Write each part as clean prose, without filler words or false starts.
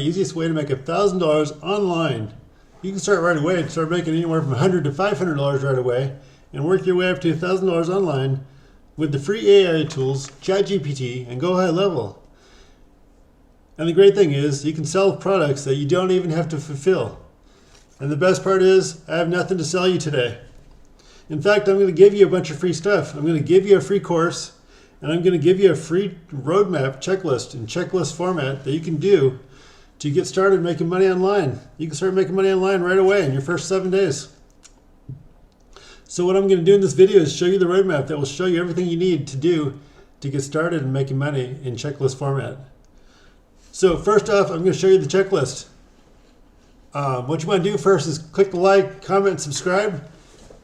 The easiest way to make $1,000 online. You can start right away and start making anywhere from $100 to $500 right away and work your way up to $1,000 online with the free AI tools, ChatGPT, and Go High Level. And the great thing is you can sell products that you don't even have to fulfill. And the best part is I have nothing to sell you today. In fact, I'm going to give you a bunch of free stuff. I'm going to give you a free course, and I'm going to give you a free roadmap checklist in checklist format that you can do to get started making money online. You can start making money online right away in your first 7 days. So what I'm going to do in this video is show you the roadmap that will show you everything you need to do to get started in making money in checklist format. So first off, I'm going to show you the checklist. What you want to do first is click the like, comment, and subscribe.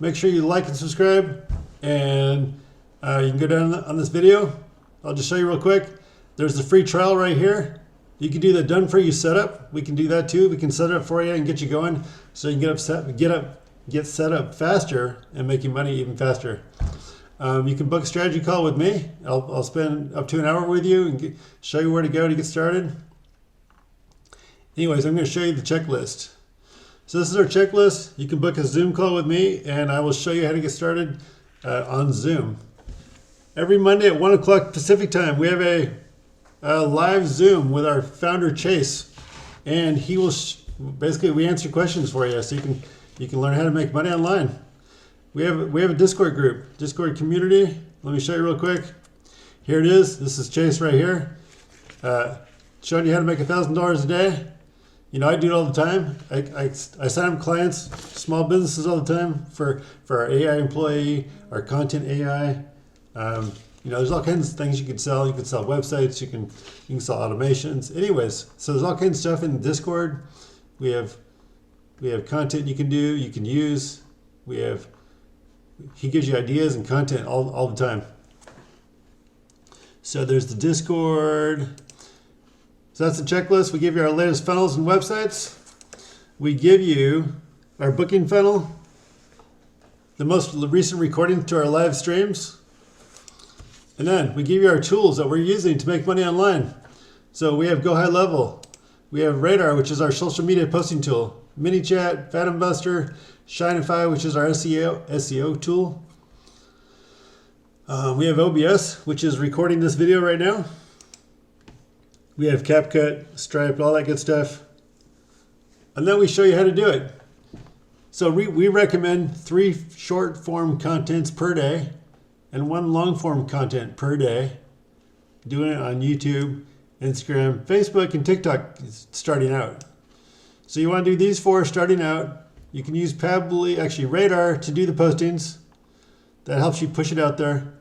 Make sure you like and subscribe, and you can go down on this video. I'll just show you real quick. There's the free trial right here. You can do the done for you setup. We can do that too. We can set it up for you and get you going so you can get set up faster and make you money even faster. You can book a strategy call with me. I'll spend up to an hour with you and show you where to go to get started. Anyways, I'm going to show you the checklist. So this is our checklist. You can book a Zoom call with me, and I will show you how to get started on Zoom. Every Monday at 1 o'clock Pacific time, we have a live Zoom with our founder Chase, and he will basically we answer questions for you, so you can learn how to make money online. We have a Discord group, Discord community. Let me show you real quick. Here it is. This is Chase right here, showing you how to make $1,000 a day. You know, I do it all the time. I sign up clients, small businesses all the time for our AI employee, our content AI. You know, there's all kinds of things you can sell. You can sell websites. You can sell automations. Anyways, so there's all kinds of stuff in Discord. We have content you can do. You can use. He gives you ideas and content all the time. So there's the Discord. So that's the checklist. We give you our latest funnels and websites. We give you our booking funnel, the most recent recording to our live streams. And then we give you our tools that we're using to make money online. So we have Go High Level. We have Radar, which is our social media posting tool. MiniChat, Phantom Buster, Shineify, which is our SEO tool. We have OBS, which is recording this video right now. We have CapCut, Stripe, all that good stuff. And then we show you how to do it. So we recommend 3 short form contents per day and 1 long form content per day. Doing it on YouTube, Instagram, Facebook, and TikTok starting out. So you want to do these 4 starting out. You can use Radar to do the postings. That helps you push it out there.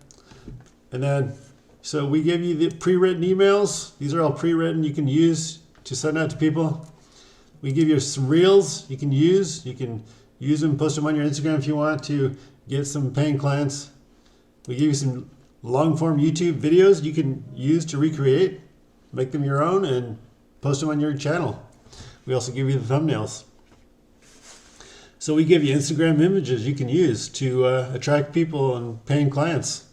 And then, so we give you the pre-written emails. These are all pre-written you can use to send out to people. We give you some reels you can use. You can use them, post them on your Instagram if you want to get some paying clients. We give you some long-form YouTube videos you can use to recreate, make them your own, and post them on your channel. We also give you the thumbnails. So we give you Instagram images you can use to attract people and paying clients.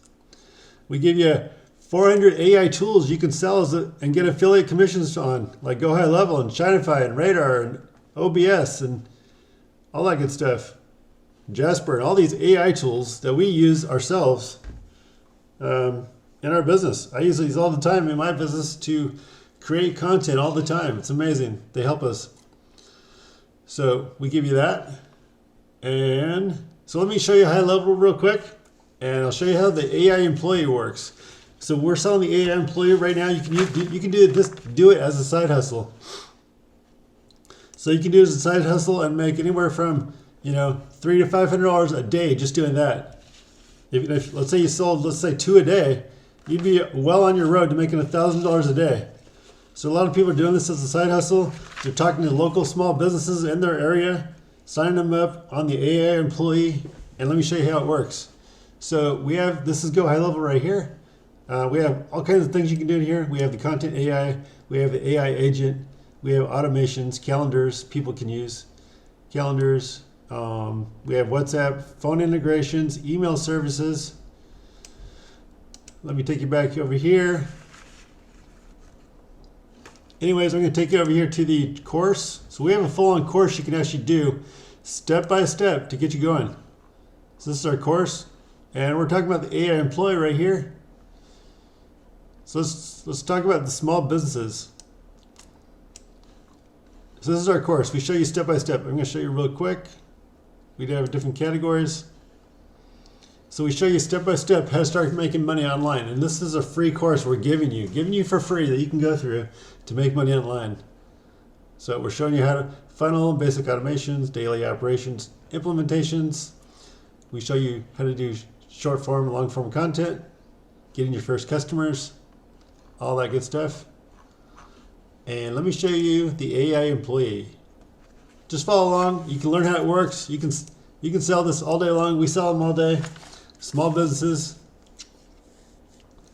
We give you 400 AI tools you can sell and get affiliate commissions on, like Go High Level and Shineify and Radar and OBS and all that good stuff. Jasper and all these AI tools that we use ourselves in our business. I use these all the time in my business to create content all the time. It's amazing. They help us. So we give you that. And so let me show you High Level real quick, and I'll show you how the AI employee works. So we're selling the AI employee right now. You can do it as a side hustle. So you can do it as a side hustle and make anywhere from $300 to $500 a day just doing that. If let's say you sold 2 a day, you'd be well on your road to making $1,000 a day. So a lot of people are doing this as a side hustle. They're talking to local small businesses in their area, signing them up on the AI employee, and let me show you how it works. So this is Go High Level right here. We have all kinds of things you can do in here. We have the content AI, we have the AI agent, we have automations, calendars people can use, calendars. We have WhatsApp, phone integrations, email services. Let me take you back over here. Anyways, I'm going to take you over here to the course. So we have a full-on course you can actually do step by step to get you going. So this is our course, and we're talking about the AI employee right here. So let's talk about the small businesses. So this is our course. We show you step by step. I'm going to show you real quick. We do have different categories. So we show you step by step how to start making money online. And this is a free course we're giving you for free that you can go through to make money online. So we're showing you how to funnel, basic automations, daily operations, implementations. We show you how to do short form and long form content, getting your first customers, all that good stuff. And let me show you the AI employee. Just follow along. You can learn how it works. You can sell this all day long. We sell them all day. Small businesses.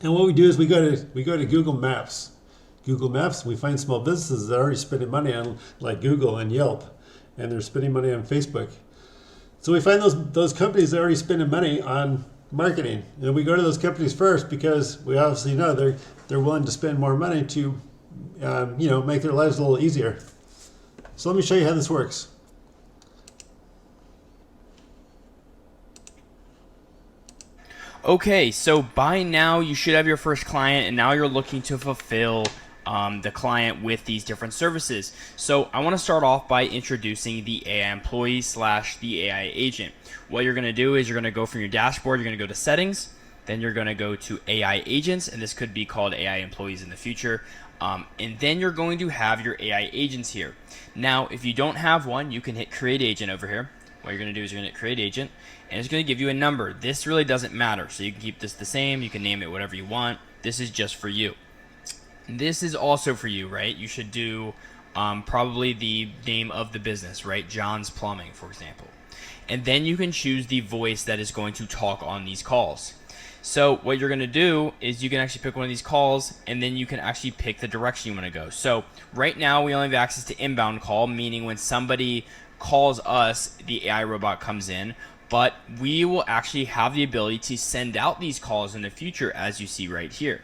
And what we do is we go to Google Maps. Google Maps, we find small businesses that are already spending money on like Google and Yelp, and they're spending money on Facebook. So we find those companies that are already spending money on marketing, and we go to those companies first because we obviously know they're willing to spend more money to make their lives a little easier. So let me show you how this works. Okay, so by now you should have your first client, and now you're looking to fulfill the client with these different services. So I want to start off by introducing the AI employee / the AI agent. What you're going to do is you're going to go from your dashboard, you're going to go to settings, then you're going to go to AI agents, and this could be called AI employees in the future. And then you're going to have your AI agents here. Now, if you don't have one, you can hit create agent over here. What you're going to do is you're going to hit create agent, and it's going to give you a number. This really doesn't matter, so you can keep this the same. You can name it whatever you want. This is just for you. This is also for you, right? You should do probably the name of the business, right? John's Plumbing, for example. And then you can choose the voice that is going to talk on these calls. So what you're going to do is you can actually pick one of these calls, and then you can actually pick the direction you want to go. So right now we only have access to inbound call, meaning when somebody calls us, the AI robot comes in, but we will actually have the ability to send out these calls in the future, as you see right here.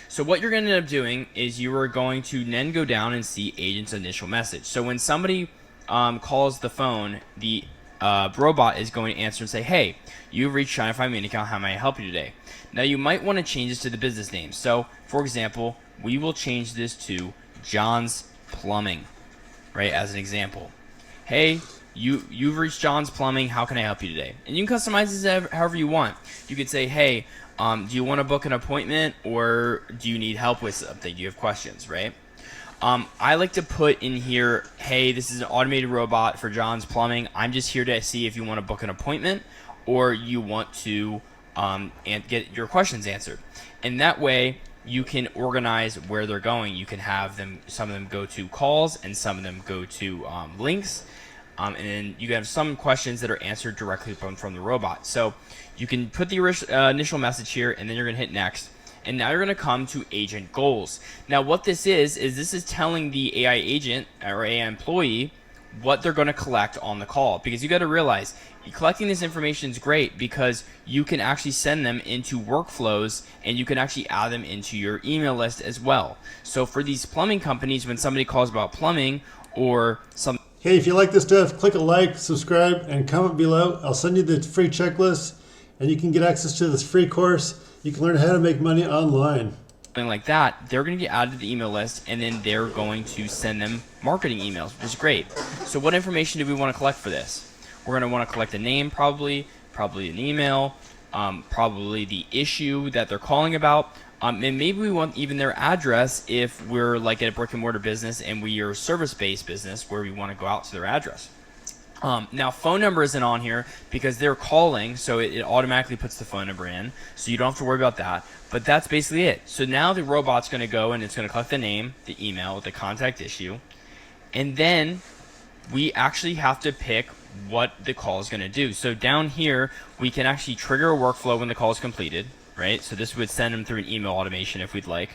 So what you're going to end up doing is you are going to then go down and see agent's initial message. So when somebody calls the phone, the robot is going to answer and say, hey, you've reached Shine5 Main Account, how may I help you today? Now you might want to change this to the business name. So for example, we will change this to John's Plumbing, right, as an example. Hey, you've reached John's Plumbing, how can I help you today? And you can customize this however you want. You could say, hey, do you want to book an appointment, or do you need help with something? Do you have questions, right? I like to put in here, hey, this is an automated robot for John's Plumbing. I'm just here to see if you want to book an appointment or you want to and get your questions answered. And that way you can organize where they're going. You can have them, some of them go to calls and some of them go to links. And then you have some questions that are answered directly from the robot. So you can put the initial message here, and then you're going to hit next. And now you're going to come to agent goals. Now what this is telling the AI agent or AI employee what they're going to collect on the call. Because you got to realize collecting this information is great because you can actually send them into workflows, and you can actually add them into your email list as well. So for these plumbing companies, when somebody calls about plumbing or some... Hey, if you like this stuff, click a like, subscribe, and comment below. I'll send you the free checklist, and you can get access to this free course. You can learn how to make money online. Something like that, they're going to get added to the email list, and then they're going to send them marketing emails, which is great. So what information do we want to collect for this? We're going to want to collect a name, probably an email, probably the issue that they're calling about, and maybe we want even their address if we're like at a brick and mortar business and we are a service-based business where we want to go out to their address. Now phone number isn't on here because they're calling, so it automatically puts the phone number in, so you don't have to worry about that. But that's basically it. So now the robot's going to go and it's going to collect the name, the email, the contact issue, and then we actually have to pick what the call is going to do. So down here we can actually trigger a workflow when the call is completed, right? So this would send them through an email automation if we'd like.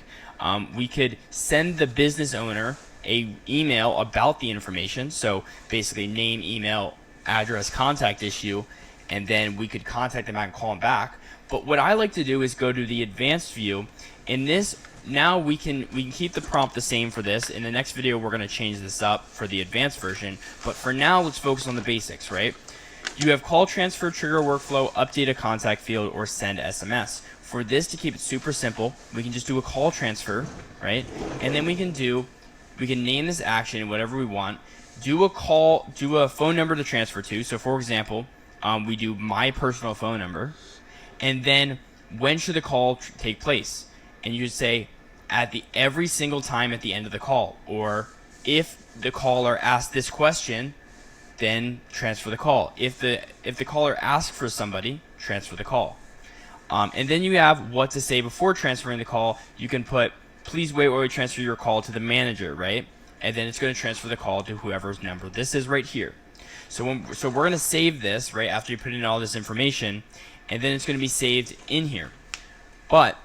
We could send the business owner a email about the information, so basically name, email, address, contact issue, and then we could contact them back and call them back. But what I like to do is go to the advanced view. In this, now we can keep the prompt the same for this. In the next video, we're going to change this up for the advanced version. But for now, let's focus on the basics, right? You have call transfer, trigger workflow, update a contact field, or send SMS. For this, to keep it super simple, we can just do a call transfer, right? And then we can name this action whatever we want. Do a phone number to transfer to. So for example, we do my personal phone number. And then when should the call take place? And you say every single time at the end of the call. Or if the caller asks this question, then transfer the call. If the caller asks for somebody, transfer the call. And then you have what to say before transferring the call. You can put, please wait while we transfer your call to the manager, right? And then it's going to transfer the call to whoever's number this is right here. So we're going to save this right after you put in all this information, and then it's going to be saved in here. But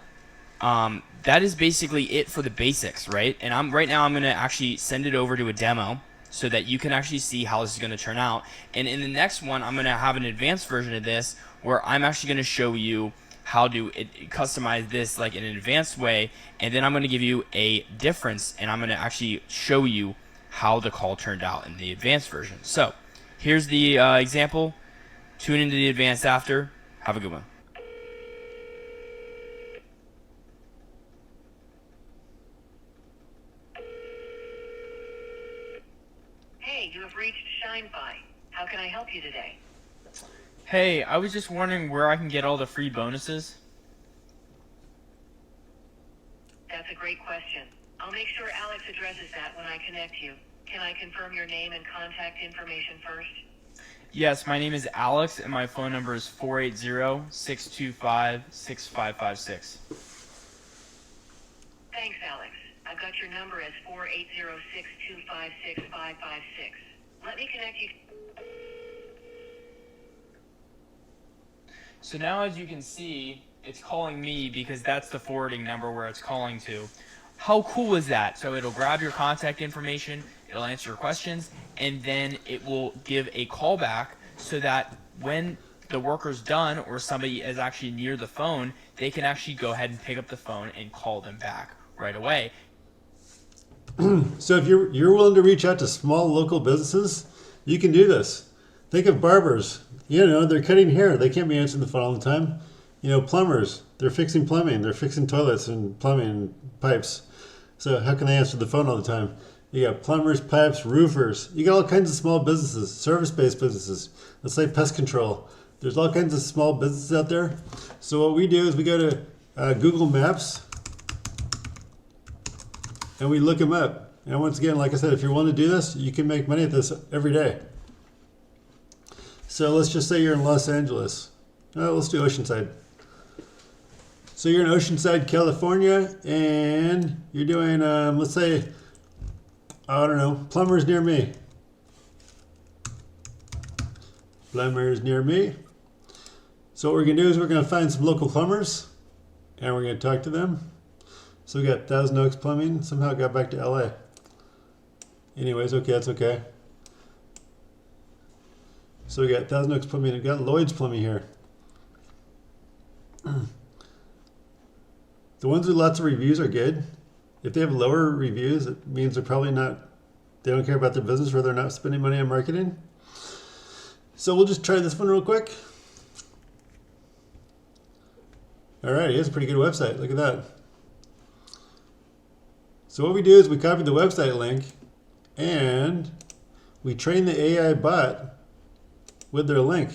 that is basically it for the basics, right? And right now I'm going to actually send it over to a demo so that you can actually see how this is going to turn out. And in the next one, I'm going to have an advanced version of this where I'm actually going to show you how to customize this like in an advanced way, and then I'm going to give you a difference, and I'm going to actually show you how the call turned out in the advanced version. So here's the example. Tune into the advanced after. Have a good one. Hey, you have reached ShineFi. How can I help you today? Hey, I was just wondering where I can get all the free bonuses. That's a great question. I'll make sure Alex addresses that when I connect you. Can I confirm your name and contact information first? Yes, my name is Alex, and my phone number is 480-625-6556. Thanks, Alex. I've got your number as 480-625-6556. Let me connect you. So now, as you can see, it's calling me because that's the forwarding number where it's calling to. How cool is that? So it'll grab your contact information, it'll answer your questions, and then it will give a call back so that when the worker's done or somebody is actually near the phone, they can actually go ahead and pick up the phone and call them back right away. So if you're willing to reach out to small local businesses, you can do this. Think of barbers. You know, they're cutting hair. They can't be answering the phone all the time. You know, plumbers. They're fixing plumbing. They're fixing toilets and plumbing and pipes. So how can they answer the phone all the time? You got plumbers, pipes, roofers. You got all kinds of small businesses, service-based businesses. Let's say pest control. There's all kinds of small businesses out there. So what we do is we go to Google Maps and we look them up. And once again, like I said, if you're willing to do this, you can make money at this every day. So let's just say you're in Los Angeles. Let's do Oceanside. So you're in Oceanside, California, and you're doing, let's say, I don't know, plumbers near me. Plumbers near me. So what we're going to do is we're going to find some local plumbers, and we're going to talk to them. So we got Thousand Oaks Plumbing. Somehow it got back to LA. Anyways, okay, that's okay. So we got Thousand Oaks Plumbing. We got Lloyd's Plumbing here. The ones with lots of reviews are good. If they have lower reviews, it means they're probably not, they don't care about their business or they're not spending money on marketing. So we'll just try this one real quick. All right, he has a pretty good website. Look at that. So what we do is we copy the website link and we train the AI bot with their link.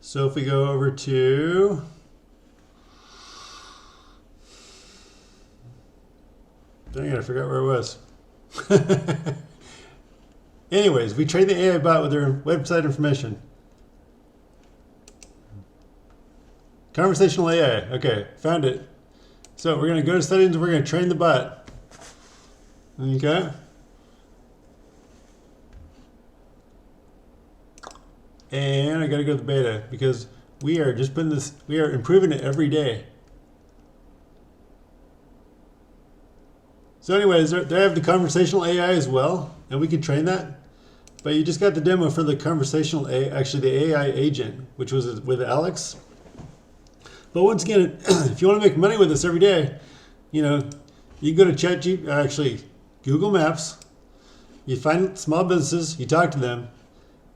So if we go over to dang it, I forgot where it was. Anyways, we train the AI bot with their website information. Conversational AI. Okay, found it. So we're going to go to settings and we're going to train the bot. Okay. And I got to go to the beta because we are just putting this, we are improving it every day. So anyways, they have the conversational AI as well, and we can train that. But you just got the demo for the conversational AI, actually the AI agent, which was with Alex. But once again, if you want to make money with this every day, you know, you can go to actually Google Maps. You find small businesses, you talk to them,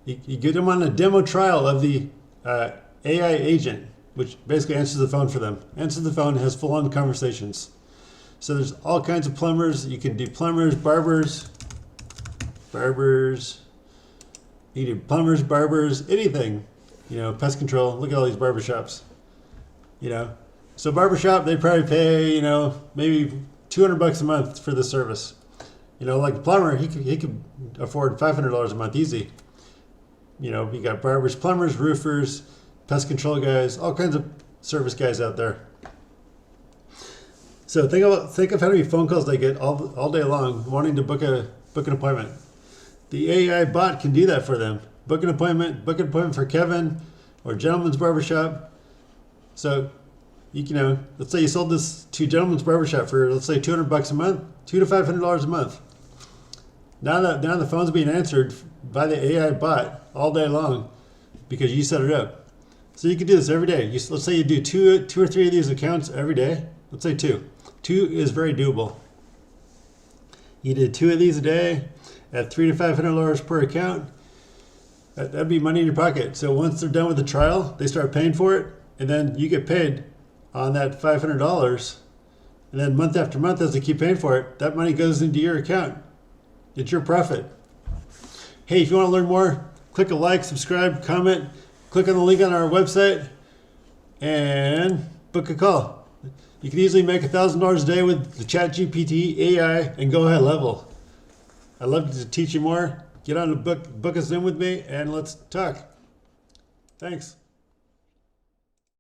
you get them on a demo trial of the AI agent, which basically answers the phone for them. Answers the phone, has full-on conversations. So there's all kinds of plumbers. You can do plumbers, barbers. You do plumbers, barbers, anything. You know, pest control. Look at all these barbershops. You know, so barbershop, they probably pay, you know, maybe $200 a month for the service. You know, like a plumber, he could afford $500 a month easy. You know, you got barbers, plumbers, roofers, pest control guys, all kinds of service guys out there. So think of how many phone calls they get all day long wanting to book an appointment. The AI bot can do that for them. Book an appointment for Kevin or Gentleman's Barbershop. So you know, let's say you sold this to Gentleman's Barbershop for, let's say, $200 a month, $200 to $500 a month. Now the phone's being answered by the AI bot all day long because you set it up. So you can do this every day. Let's say you do two or three of these accounts every day. Let's say two. Two is very doable. You did 2 of these a day at $300 to $500 per account. That'd be money in your pocket. So once they're done with the trial, they start paying for it, and then you get paid on that $500. And then month after month, as they keep paying for it, that money goes into your account. It's your profit. Hey, if you want to learn more, click a like, subscribe, comment, click on the link on our website, and book a call. You can easily make $1,000 a day with the ChatGPT AI and go high level. I'd love to teach you more. Get on the book a Zoom with me, and let's talk. Thanks.